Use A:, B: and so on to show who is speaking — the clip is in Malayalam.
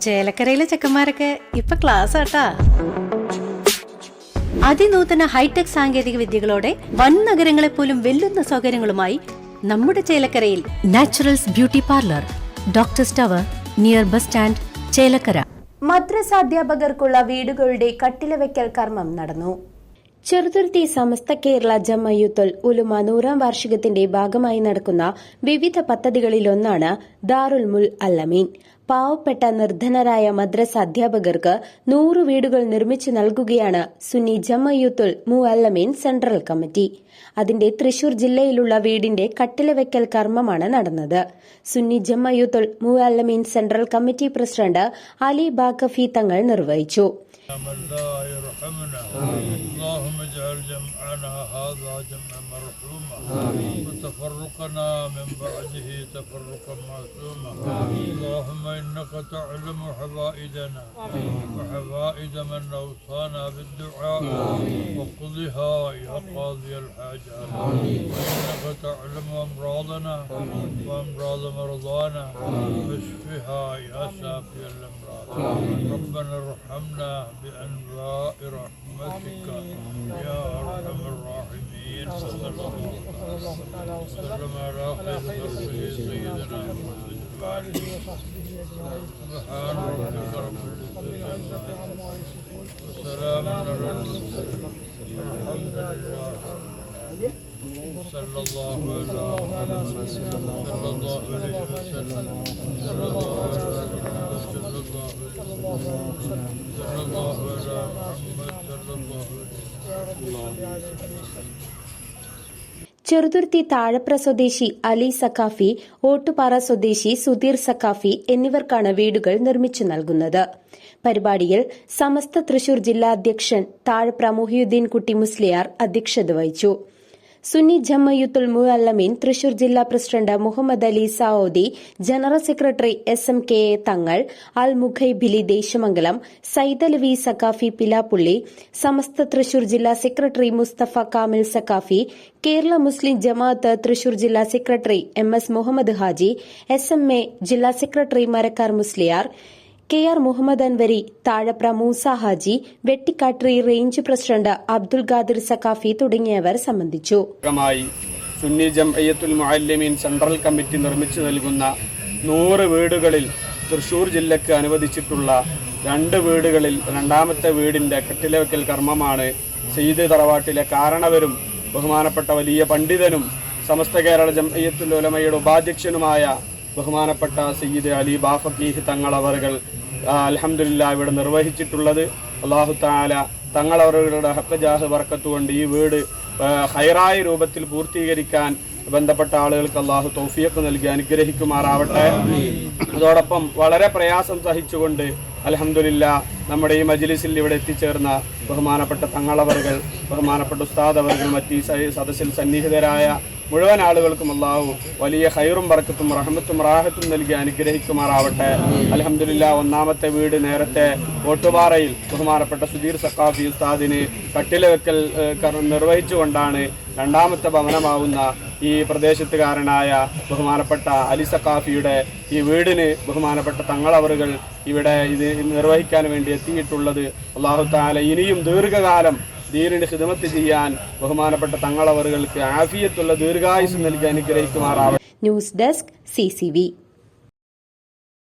A: ചേലക്കരയിലെ ചെക്കന്മാരൊക്കെ ഇപ്പൊ ക്ലാസ് ആട്ടാ. അതിനൂതന ഹൈടെക് സാങ്കേതിക വിദ്യകളോടെ വൻ നഗരങ്ങളെ പോലും വെല്ലുന്ന സൗകര്യങ്ങളുമായി നമ്മുടെ ചേലക്കരയിൽ naturals beauty parlour, doctors tower, near bus stand, Chelakkara.
B: മദ്രസ അധ്യാപകർക്കുള്ള വീടുകളുടെ കട്ടിലവയ്ക്കൽ കർമ്മം നടന്നു. ചെറുതുരുത്തി സമസ്ത കേരള ജംഅയ്യത്തുൽ ഉലമ 100ാം വാർഷികത്തിന്റെ ഭാഗമായി നടക്കുന്ന വിവിധ പദ്ധതികളിലൊന്നാണ് ദാറുൽ മുഅല്ലമീൻ. പാവപ്പെട്ട നിർധനരായ മദ്രസ അധ്യാപകർക്ക് 100 വീടുകൾ നിർമ്മിച്ചു നൽകുകയാണ് സുന്നി ജംഅയ്യത്തുൽ മുഅല്ലമീൻ സെൻട്രൽ കമ്മിറ്റി. അതിന്റെ തൃശൂർ ജില്ലയിലുള്ള വീടിന്റെ കട്ടിലവയ്ക്കൽ കർമ്മമാണ് നടന്നത്. Sunni Jamiyyathul Muallimeen central committee president Ali Bakafi Thangal നിർവഹിച്ചു.
C: اللهم اجعل جمعنا هذا جمعا مرحوما وتفرقنا من بعده تفرقا معصوما. اللهم انك تعلم حوائجنا وحوائج من اوصانا بالدعاء وقضها يا قاضي الحاجات. وانك تعلم امراضنا وامراض مرضانا واشفها يا شافي الامراض. ربنا ارحمنا بانواع رحمتك يا ارحم الراحمين. صلى الله وسلم على خير خلقه سيدنا محمد سبحان ربك رب العزة وسلام على المرسلين والحمد لله صلى الله على محمد صلى الله عليه وسلم صلى الله على محمد صلى الله على محمد صلى الله
B: ചെറുതുരുത്തി താഴപ്ര സ്വദേശി അലി സക്കാഫി, ഓട്ടുപാറ സ്വദേശി സുധീർ സക്കാഫി എന്നിവർക്കാണ് വീടുകൾ നിർമ്മിച്ചു നൽകുന്നത്. പരിപാടിയിൽ സമസ്ത തൃശൂർ ജില്ലാ അധ്യക്ഷൻ താഴപ്ര മുഹിയുദ്ദീൻ കുട്ടി മുസ്ലിയാർ അധ്യക്ഷത വഹിച്ചു. സുന്നി ജംഅയ്യത്തുൽ മുഅല്ലമീൻ തൃശൂർ ജില്ലാ president Muhammad Ali Saudi, general secretary SMKA Thangal, അൽ മുഖൈബിലി ദേശമംഗലം, സൈദലവി സക്കാഫി പിലാപ്പുള്ളി, സമസ്ത തൃശൂർ ജില്ലാ സെക്രട്ടറി മുസ്തഫ കാമിൽ സക്കാഫി, കേരള മുസ്ലിം ജമാഅത്ത് തൃശൂർ ജില്ലാ secretary MS Muhammad Haji, SMA ജില്ലാ secretary Marakkar Musliyar, KR Muhammad Anwari, Thazhapra Moosa Haji, Vettikkattiri range president Abdul Khadir Saqafi തുടങ്ങിയവർ സംബന്ധിച്ചു.
D: സുന്നി ജംഅയ്യത്തുൽ മുഅല്ലമീൻ സെൻട്രൽ കമ്മിറ്റി നിർമ്മിച്ചു നൽകുന്ന 100 വീടുകളിൽ തൃശൂർ ജില്ലയ്ക്ക് അനുവദിച്ചിട്ടുള്ള 2 വീടുകളിൽ രണ്ടാമത്തെ വീടിന്റെ കട്ടിലവയ്ക്കൽ കർമ്മമാണ് സയ്യിദ് തറവാട്ടിലെ കാരണവരും ബഹുമാനപ്പെട്ട വലിയ പണ്ഡിതനും സമസ്ത കേരള ജംഅയ്യത്തുൽ ഉലമയുടെ ഉപാധ്യക്ഷനുമായ ബഹുമാനപ്പെട്ട സയ്യിദ് അലി ബാഫഖീഹ് തങ്ങൾ അവர்கள் അൽഹംദുലില്ലാഹ് ഇവിടെ നിർവഹിച്ചിട്ടുള്ളത്. അല്ലാഹു തആല തങ്ങൾ അവരുടെ ഹഖ് ജാഹ് ബർക്കത്ത് കൊണ്ട് ഈ വീട് ഹൈറായ രൂപത്തിൽ പൂർത്തീകരിക്കാൻ ബന്ധപ്പെട്ട ആളുകൾക്ക് അല്ലാഹു തൗഫീഖ് നൽകി അനുഗ്രഹിക്കുമാറാവട്ടെ. അതോടൊപ്പം വളരെ പ്രയാസം സഹിച്ചുകൊണ്ട് അൽഹംദുലില്ലാഹ് നമ്മുടെ ഈ മജ്ലിസിൽ ഇവിടെ എത്തിച്ചേർന്ന ബഹുമാനപ്പെട്ട തങ്ങളവറുകൾ, ബഹുമാനപ്പെട്ട ഉസ്താദ് അവറുകൾ, മറ്റ് സദസ്സിൽ സന്നിഹിതരായ മുഴുവൻ ആളുകൾക്കും അല്ലാഹു വലിയ ഖൈറും ബർക്കത്തും റഹ്മത്തും റാഹത്തും നൽകി അനുഗ്രഹിക്കുമാറാവട്ടെ. അൽഹംദുലില്ലാഹ് ഒന്നാമത്തെ വീട് നേരത്തെ ഓട്ടുപാറയിൽ ബഹുമാനപ്പെട്ട സുധീർ സക്കാഫി ഉസ്താദിന് കട്ടിലവയ്ക്കൽ നിർവഹിച്ചുകൊണ്ടാണ് രണ്ടാമത്തെ ഭവനമാവുന്ന ഈ പ്രദേശത്തുകാരനായ ബഹുമാനപ്പെട്ട അലി സക്കാഫിയുടെ ഈ വീടിന് ബഹുമാനപ്പെട്ട തങ്ങളവറുകൾ ഇവിടെ ഇത് നിർവഹിക്കാൻ വേണ്ടി എത്തിയിട്ടുള്ളത്. അല്ലാഹു തആല ഇനിയും ദീർഘകാലം ദീനിന് ഖിദ്മത്ത് ചെയ്യാൻ ബഹുമാനപ്പെട്ട തങ്ങളവറുകൾക്ക് ആഫിയത്തുള്ള ദീർഘായുസ് നൽകി അനുഗ്രഹിക്കുമാറാവട്ടെ.
B: News desk CCV.